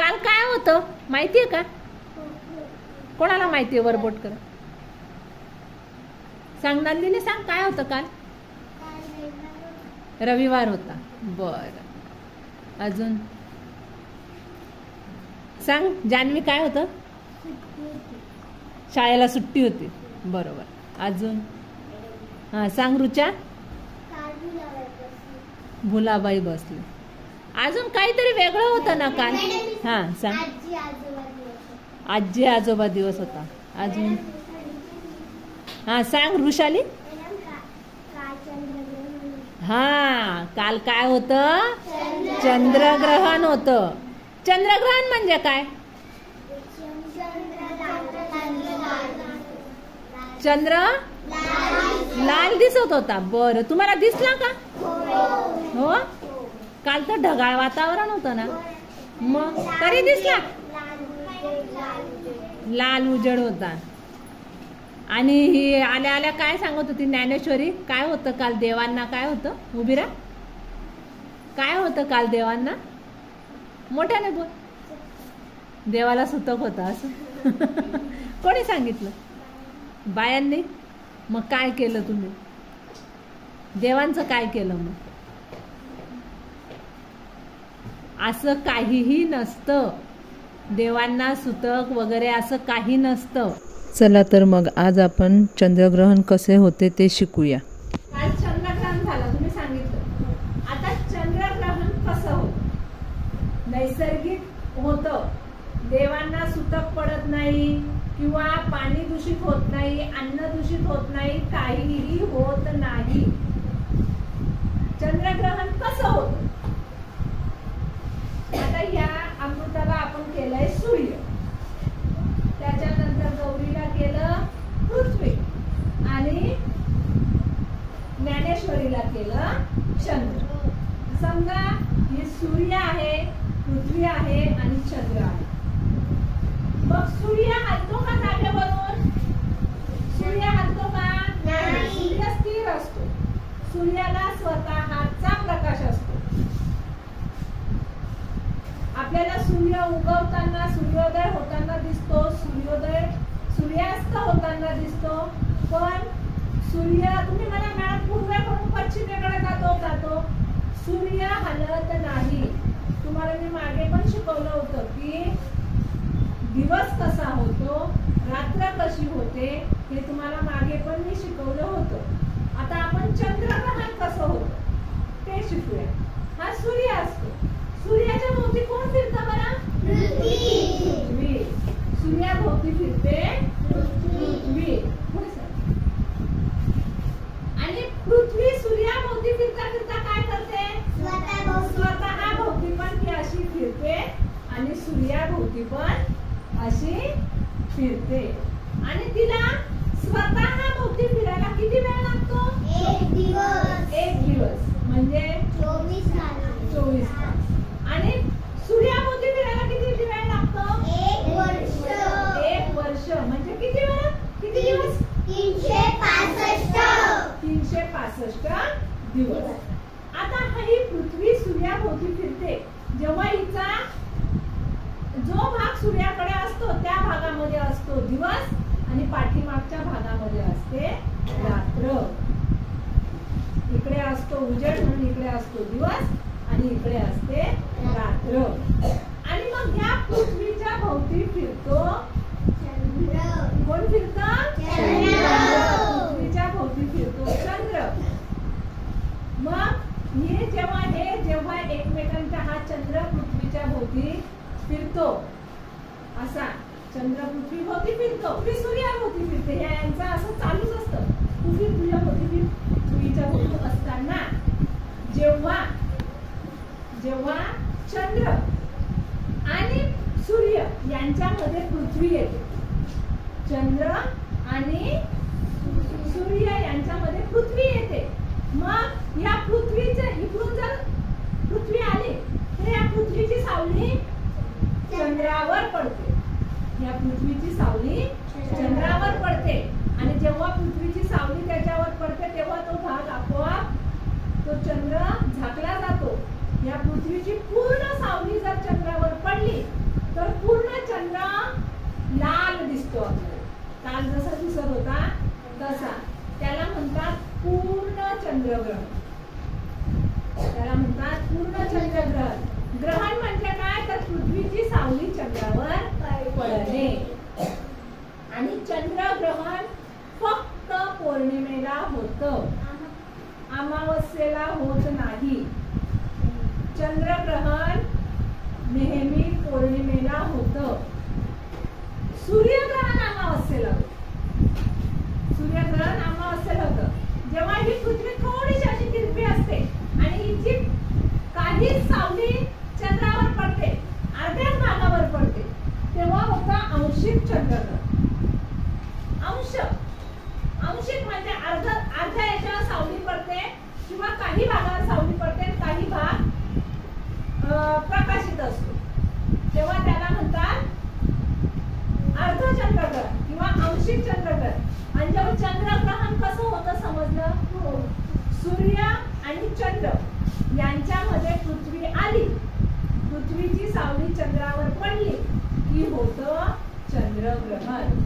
काल काय होतं माहितीये का? कोणाला माहितीये? वर बोट करा. सांग नंदिनी, सांग काय होतं काल? रविवार होता. बर, अजून सांग जान्हवी काय होतं? शाळेला सुट्टी होती. बरोबर. अजून हा सांग रुचा. भुलाबाई बसली. अजून काहीतरी वेगळं होतं ना काल? हा सांग. आजी आजोबा दिवस होता. अजून हा सांग वृषाली. हा काल काय होतं? चंद्रग्रहण होतं. चंद्रग्रहण म्हणजे काय? चंद्र लाल दिसत होता. बरं, तुम्हाला दिसला का? हो. काल तर ढगाळ वातावरण होतं ना, मग तरी दिसला. लाल उजेड होता. आणि ही आल्या आल्या काय सांगत होती ज्ञानेश्वरी? काय होतं काल देवांना? काय होतं? उभी राहा. काय होतं काल देवांना? मोठ्याने बोल. देवाला सुतक होता असं कोणी सांगितलं? बायांनी. मग काय केलं तुम्ही? देवांचं काय केलं मग? असं काहीही नसतं. देवांना सुतक वगैरे असं काही नसतं. चला तर मग आज आपण चंद्रग्रहण कसे होते ते शिकूया. काल चंद्रग्रहण झालं, तुम्ही सांगितलं. आता चंद्रग्रहण कसं होतं? नैसर्गिक होतं. देवांना सुतक पडत नाही किंवा पाणी दूषित होत नाही, अन्न दूषित होत नाही, काहीही होत नाही. चंद्रग्रहण कसं होतं? आता या अमृताला आपण केलंय सूर्य, त्याच्यानंतर गौरीला केलं पृथ्वी आणि ज्ञानेश्वरीला केलं चंद्र. समजा हे सूर्य आहे, पृथ्वी आहे आणि चंद्र आहे. मग सूर्य हलतो का जागेवरून? सूर्य हलतो का? नाही. सूर्य स्थिर असतो. सूर्याला स्वतःचा प्रकाश असतो. आपल्याला सूर्य उगवताना, सूर्योदय होताना दिसतो, सूर्यास्त होताना दिसतो. पण सूर्य, तुम्ही मला मॅडम पूर्वेकडून पश्चिमेकडे जातो. सूर्य हलत नाही. तुम्हाला मी मागे पण शिकवलं होतं की दिवस कसा होतो, रात्र कशी होते, हे तुम्हाला मागे पण मी शिकवलं होतं. आता आपण चंद्रग्रहण कसं होतं ते शिकूया. हा सूर्य असतो. सूर्याच्या भोवती कोण फिरतं बरं? पृथ्वी. सूर्याभोवती फिरते पृथ्वी. आणि पृथ्वी सूर्याभोवती फिरता फिरता काय करते? स्वतः भोवती पण ती अशी फिरते आणि सूर्याभोवती पण अशी फिरते. आणि तिला स्वतः भोवती फिरायला किती वेळ लागतो? एक दिवस म्हणजे 24 तास. आणि सूर्याभोवती फिरायला किती वेळ लागतो? 1 वर्ष म्हणजे किती वेळ? किती दिवस? 365 दिवस. आता ही पृथ्वी सूर्याभोवती फिरते. जेव्हा हिचा जो भाग सूर्याकडे असतो त्या भागामध्ये असतो दिवस आणि पाठीमागच्या भागामध्ये असते रात्र. इकडे असतो उजेड म्हणून इकडे असतो दिवस आणि इकडे असते रात्र. आणि मग या पृथ्वीच्या भोवती फिरतो कोण? फिरतं पृथ्वीच्या भोवती फिरतो चंद्र. मग जेव्हा एकमेकांच्या हा चंद्र पृथ्वीच्या भोवती फिरतो, असा चंद्र पृथ्वी भोवती फिरतो, पृथ्वी सूर्याभोवती फिरते, यांचं असं चालूच असतं. पृथ्वी तुझ्या भोवती पृथ्वीच्या भोवती असताना जेव्हा चंद्र आणि सूर्य यांच्यामध्ये पृथ्वी येते, चंद्र आणि सूर्य यांच्यामध्ये पृथ्वी येते. मग या पृथ्वीचं इकडून जर पृथ्वी आली तर या पृथ्वीची सावली चंद्रावर पडते. या पृथ्वीची सावली चंद्रावर पडते. आणि जेव्हा पृथ्वीची सावली त्याच्यावर पडते तेव्हा तो भाग आपोआप तो चंद्र झाकला जातो. या पृथ्वीची पूर्ण सावली जर चंद्रावर पडली काल जसा दिसत होता तसा, त्याला म्हणतात पूर्ण चंद्रग्रहण. त्याला म्हणतात पूर्ण चंद्रग्रहण. ग्रहण म्हणजे काय, तर पृथ्वीची सावली चंद्रावर पडणे. आणि चंद्रग्रहण फक्त पौर्णिमेला होतं, अमावस्येला होत नाही. चंद्रग्रहण नेहमी पौर्णिमेला होतं. सूर्यग्रहण अमावस्येला होतं. सूर्यग्रहण अमावस्येला होतं. जेव्हा ही पृथ्वी थोडीशी अशी तिरपी असते आणि हिची काही सावली चंद्रावर पडते, अर्ध्याच भागावर पडते, तेव्हा होता आंशिक चंद्रग्रहण. आंशिक म्हणजे अर्ध्या याच्यावर सावली पडते किंवा काही भागावर सावली पडते, काही भाग प्रकाशित असतो, तेव्हा त्याला म्हणतात अर्धचंद्रग्रहण किंवा आंशिक चंद्रग्रहण. आणि जेव्हा चंद्रग्रहण कसं होतं समजलं, सूर्य आणि चंद्र यांच्यामध्ये पृथ्वी आली, पृथ्वीची सावली चंद्रावर पडली की होतं चंद्रग्रहण.